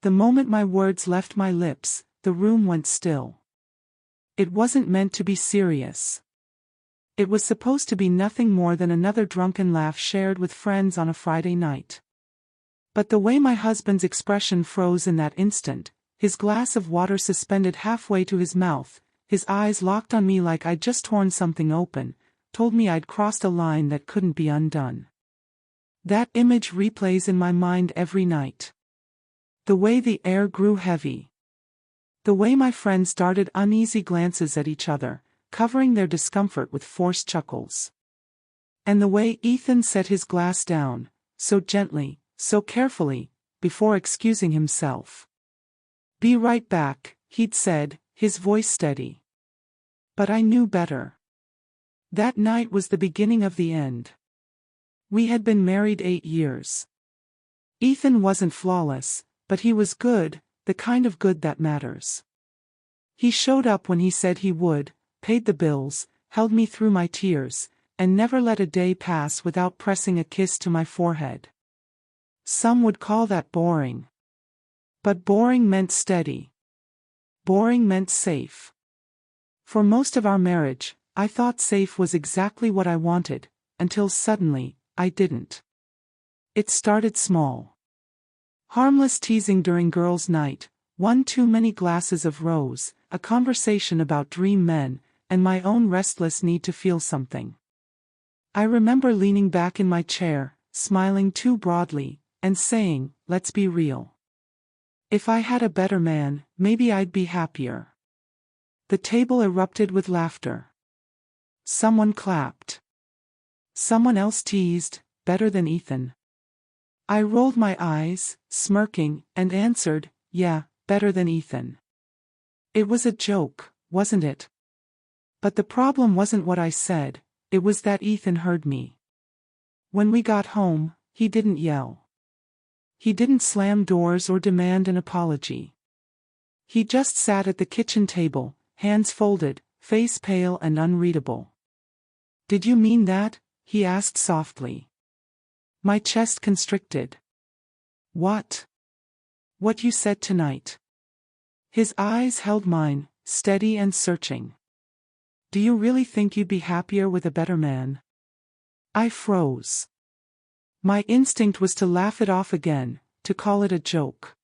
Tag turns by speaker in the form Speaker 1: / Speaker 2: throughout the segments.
Speaker 1: The moment my words left my lips, the room went still. It wasn't meant to be serious. It was supposed to be nothing more than another drunken laugh shared with friends on a Friday night. But the way my husband's expression froze in that instant, his glass of water suspended halfway to his mouth, his eyes locked on me like I'd just torn something open, told me I'd crossed a line that couldn't be undone. That image replays in my mind every night. The way the air grew heavy. The way my friends darted uneasy glances at each other, covering their discomfort with forced chuckles. And the way Ethan set his glass down, so gently, so carefully, before excusing himself. "Be right back," he'd said, his voice steady. But I knew better. That night was the beginning of the end. We had been married 8 years. Ethan wasn't flawless, but he was good, the kind of good that matters. He showed up when he said he would, paid the bills, held me through my tears, and never let a day pass without pressing a kiss to my forehead. Some would call that boring. But boring meant steady. Boring meant safe. For most of our marriage, I thought safe was exactly what I wanted, until suddenly, I didn't. It started small. Harmless teasing during girls' night, one too many glasses of rose, a conversation about dream men, and my own restless need to feel something. I remember leaning back in my chair, smiling too broadly, and saying, "Let's be real. If I had a better man, maybe I'd be happier." The table erupted with laughter. Someone clapped. Someone else teased, "Better than Ethan." I rolled my eyes, smirking, and answered, "Yeah, better than Ethan." It was a joke, wasn't it? But the problem wasn't what I said, it was that Ethan heard me. When we got home, he didn't yell. He didn't slam doors or demand an apology. He just sat at the kitchen table, hands folded, face pale and unreadable. "Did you mean that?" he asked softly. My chest constricted. "What?" "What you said tonight." His eyes held mine, steady and searching. "Do you really think you'd be happier with a better man?" I froze. My instinct was to laugh it off again, to call it a joke.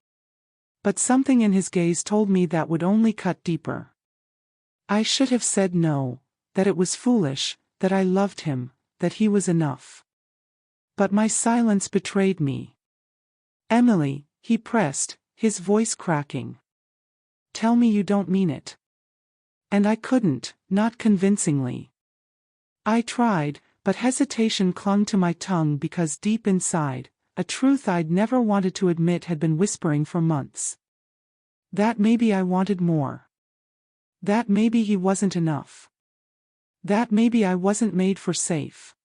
Speaker 1: But something in his gaze told me that would only cut deeper. I should have said no, that it was foolish, that I loved him, that he was enough. But my silence betrayed me. "Emily," he pressed, his voice cracking. "Tell me you don't mean it." And I couldn't, not convincingly. I tried, but hesitation clung to my tongue because deep inside, a truth I'd never wanted to admit had been whispering for months. That maybe I wanted more. That maybe he wasn't enough. That maybe I wasn't made for safe.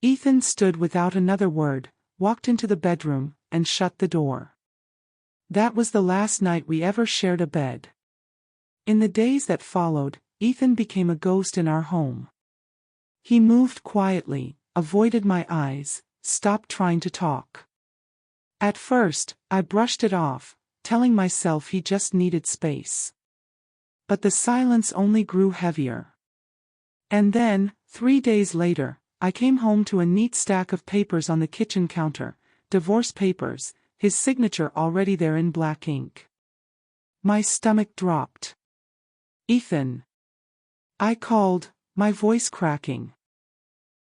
Speaker 1: Ethan stood without another word, walked into the bedroom, and shut the door. That was the last night we ever shared a bed. In the days that followed, Ethan became a ghost in our home. He moved quietly, avoided my eyes, stopped trying to talk. At first, I brushed it off, telling myself he just needed space. But the silence only grew heavier. And then, 3 days later, I came home to a neat stack of papers on the kitchen counter, divorce papers, his signature already there in black ink. My stomach dropped. "Ethan." I called, my voice cracking.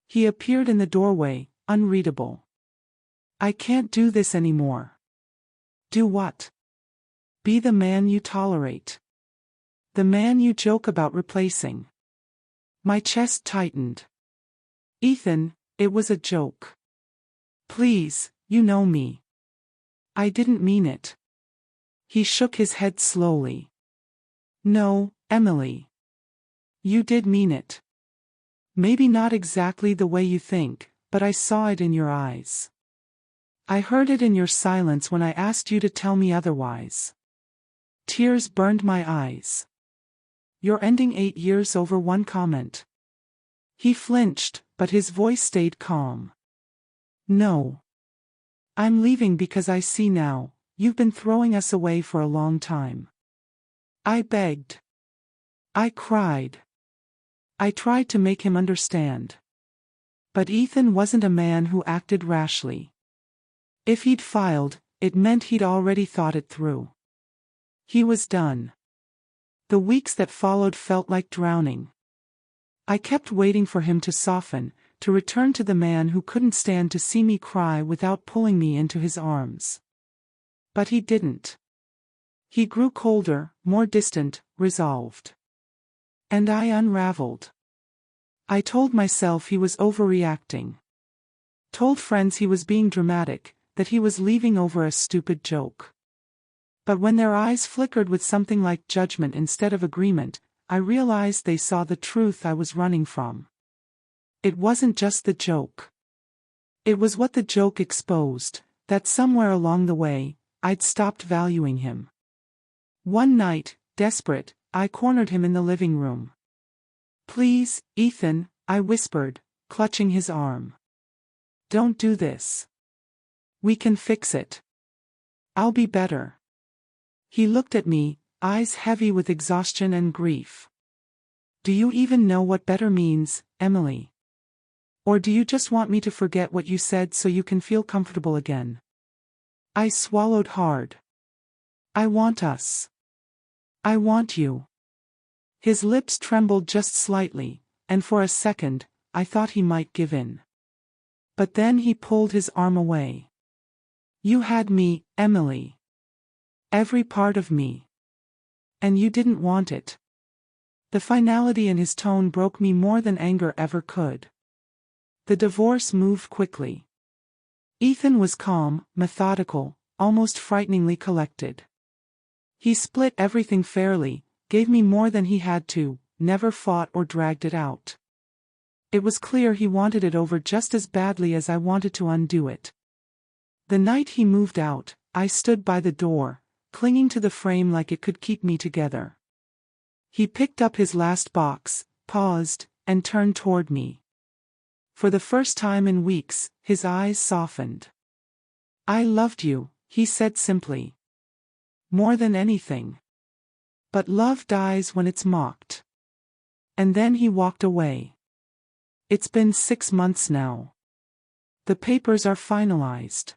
Speaker 1: He appeared in the doorway, unreadable. "I can't do this anymore." "Do what?" "Be the man you tolerate. The man you joke about replacing." My chest tightened. "Ethan, it was a joke. Please, you know me. I didn't mean it." He shook his head slowly. "No, Emily. You did mean it. Maybe not exactly the way you think, but I saw it in your eyes. I heard it in your silence when I asked you to tell me otherwise." Tears burned my eyes. "You're ending 8 years over one comment." He flinched, but his voice stayed calm. "No. I'm leaving because I see now, you've been throwing us away for a long time. I begged. I cried. I tried to make him understand. But Ethan wasn't a man who acted rashly. If he'd filed, it meant he'd already thought it through. He was done. The weeks that followed felt like drowning. I kept waiting for him to soften, to return to the man who couldn't stand to see me cry without pulling me into his arms. But he didn't. He grew colder, more distant, resolved. And I unraveled. I told myself he was overreacting. Told friends he was being dramatic, that he was leaving over a stupid joke. But when their eyes flickered with something like judgment instead of agreement, I realized they saw the truth I was running from. It wasn't just the joke. It was what the joke exposed, that somewhere along the way, I'd stopped valuing him. One night, desperate, I cornered him in the living room. "Please, Ethan," I whispered, clutching his arm. "Don't do this. We can fix it. I'll be better." He looked at me, eyes heavy with exhaustion and grief. "Do you even know what better means, Emily? Or do you just want me to forget what you said so you can feel comfortable again?" I swallowed hard. "I want us. I want you." His lips trembled just slightly, and for a second, I thought he might give in. But then he pulled his arm away. "You had me, Emily. Every part of me. And you didn't want it." The finality in his tone broke me more than anger ever could. The divorce moved quickly. Ethan was calm, methodical, almost frighteningly collected. He split everything fairly, gave me more than he had to, never fought or dragged it out. It was clear he wanted it over just as badly as I wanted to undo it. The night he moved out, I stood by the door, clinging to the frame like it could keep me together. He picked up his last box, paused, and turned toward me. For the first time in weeks, his eyes softened. "I loved you," he said simply. "More than anything. But love dies when it's mocked." And then he walked away. It's been 6 months now. The papers are finalized.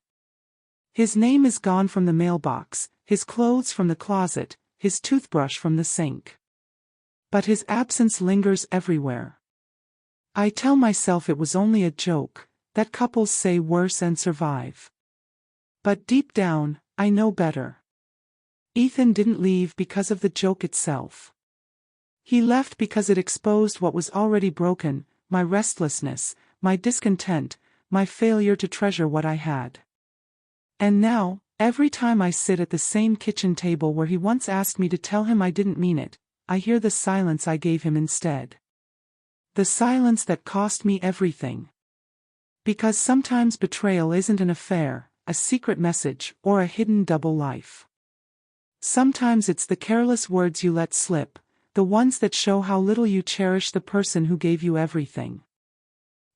Speaker 1: His name is gone from the mailbox, his clothes from the closet, his toothbrush from the sink. But his absence lingers everywhere. I tell myself it was only a joke, that couples say worse and survive. But deep down, I know better. Ethan didn't leave because of the joke itself. He left because it exposed what was already broken, my restlessness, my discontent, my failure to treasure what I had. And now, every time I sit at the same kitchen table where he once asked me to tell him I didn't mean it, I hear the silence I gave him instead. The silence that cost me everything. Because sometimes betrayal isn't an affair, a secret message, or a hidden double life. Sometimes it's the careless words you let slip, the ones that show how little you cherish the person who gave you everything.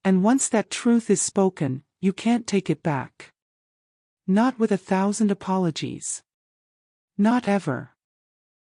Speaker 1: And once that truth is spoken, you can't take it back. Not with 1,000 apologies. Not ever.